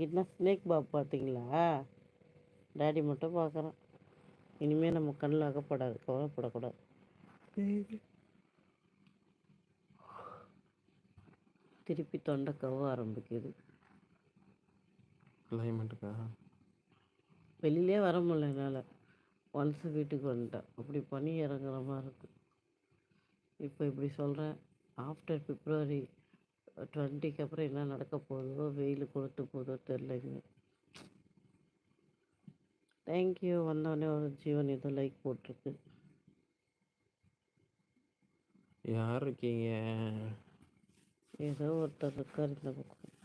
என்ன snake pop பார்த்தீங்களா? Daddy மட்டும் பார்க்குறோம். இனிமேல் நம்ம கண்ணில் அகப்படாது, கவலைப்படக்கூடாது. திருப்பி தொண்டை கவ ஆரம்பிக்குது. கிளைமேட்டுக்கா? வெளியிலே வர முடியல என்னால். ஒன்ஸ் வீட்டுக்கு வந்துட்டேன். அப்படி பனி இறங்குற மாதிரி இருக்குது. இப்போ இப்படி சொல்கிறேன், ஆஃப்டர் பிப்ரவரி 20க்கு அப்புறம் என்ன நடக்க போகுதோ, வெயில் கொடுத்து போதோ தெரிலங்க. தேங்க்யூ. வந்தோடனே ஒரு ஜீவன் ஏதோ லைக் போட்டிருக்கு. யார் இருக்கீங்க? ஏதோ ஒருத்தர் இருக்கார் இந்த பக்கம்.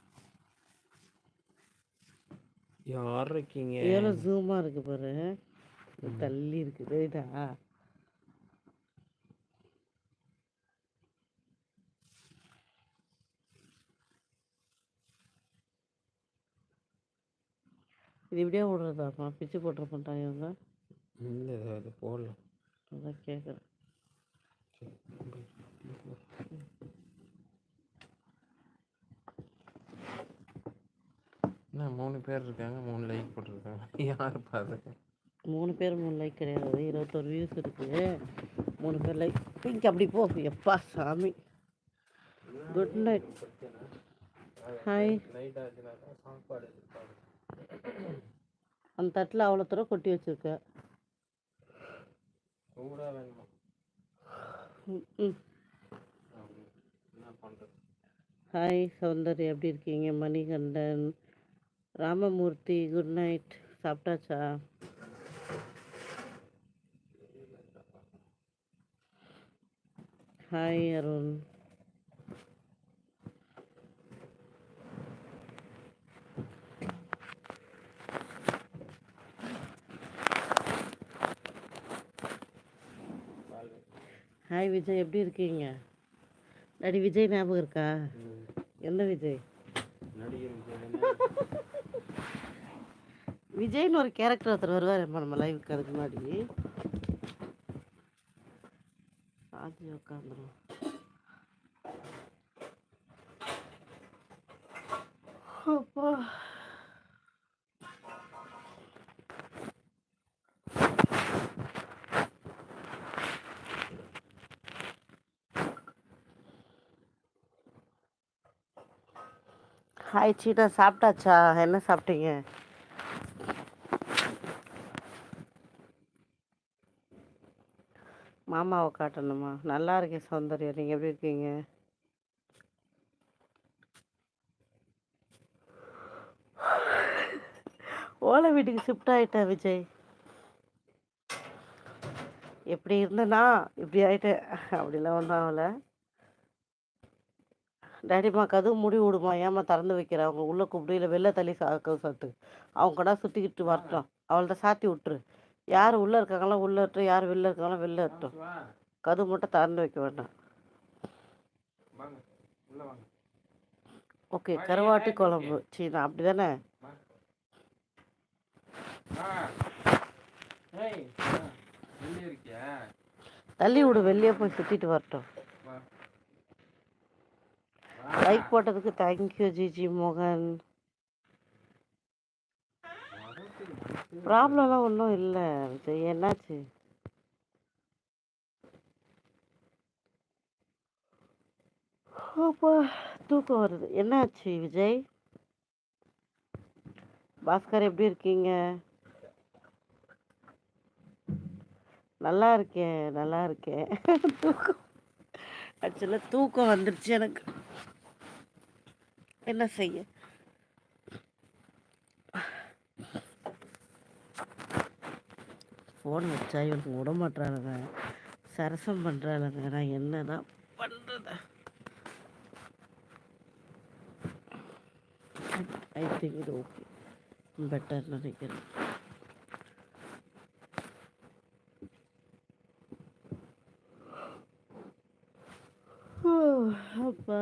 யார் இருக்கீங்க? எவ்வளோ ஜூமாக இருக்கு பாரு. தள்ளி இருக்குது இதா. இது இப்படியே விடுறதாம்மா? பிச்சு போட்டுற மாட்டாங்க இவங்க? இல்லை, அது போடலாம். அதான் கேட்குறேன். என்ன 3 பேர் இருக்காங்க, 3 லைக் போட்டிருக்காங்க. யார் பாரு? 3 பேர் 3 லைக் கிடையாது, 21 வியூஸ் இருக்குது. 3 பேர் லைக். இங்கே அப்படி போ. எப்பா சாமி. Good night. ஹாய். அந்த தட்டில் அவ்வளோ தூரம் கொட்டி வச்சுருக்க. ஹாய் சௌந்தர்யா, எப்படி இருக்கீங்க? Manikandan, Ramamoorthy, good night. சாப்பிட்டாச்சா? ஹாய் அருண். ஹாய் விஜய், எப்படி இருக்கீங்க? டாடி விஜய் ஞாபகம் இருக்கா? எந்த விஜய்? விஜய்னு ஒரு கேரக்டர் ஒருத்தர் வருவார் நம்ம லைவுக்கு. அதுக்கு முன்னாடி சாஞ்சி உட்காந்துரும். அப்பா ஹாய் சீட்டா, சாப்பிட்டாச்சா? என்ன சாப்பிட்டீங்க? மாமாவை காட்டணுமா? நல்லா இருக்கேன் சௌந்தர்யா, நீங்கள் எப்படி இருக்கீங்க? ஓலை வீட்டுக்கு ஷிஃப்ட் ஆகிட்டேன் விஜய். எப்படி இருந்தேன்னா இப்படி ஆகிட்டேன். அப்படிலாம் ஒன்றும் ஆகலை. டேடிம்மா கதவு முடி விடுமா, ஏமா திறந்து வைக்கிறேன்? அவங்க உள்ளே கூப்பிட்டு வெளில தள்ளி சாத்து. அவங்க கடை சுற்றிக்கிட்டு வரட்டும். அவள்கிட்ட சாத்தி விட்டுரு. யார் உள்ளே இருக்காங்களாம் உள்ளே இருக்கட்டும், யார் வெளில இருக்காங்களாம் வெளில இருக்கட்டும். கதவு மட்டும் திறந்து வைக்க வேண்டாம். ஓகே. கருவாட்டு குழம்பு சீனா, அப்படி தானே? தள்ளி விடு, வெளியே போய் சுற்றிட்டு வரட்டும். லைக் போட்டதுக்கு தேங்க்யூ ஜிஜி மோகன். ப்ராப்ளம்லாம் ஒன்றும் இல்லை விஜய். என்னாச்சு? அப்பா தூக்கம் வருது. என்னாச்சு விஜய்? பாஸ்கர், எப்படி இருக்கீங்க? நல்லா இருக்கேன், நல்லா இருக்கேன். தூக்கம் ஆக்சுவலாக தூக்கம் வந்துடுச்சு எனக்கு. என்ன செய்ய? ஃபோன் வச்சா இவனுக்கு விட மாட்டானுங்க, சரசம் பண்ணுறாளுங்க. நான் என்ன தான் பண்ணுறது? ஐ திங்க் இது ஓகே, பெட்டர் நினைக்கிறேன். அப்பா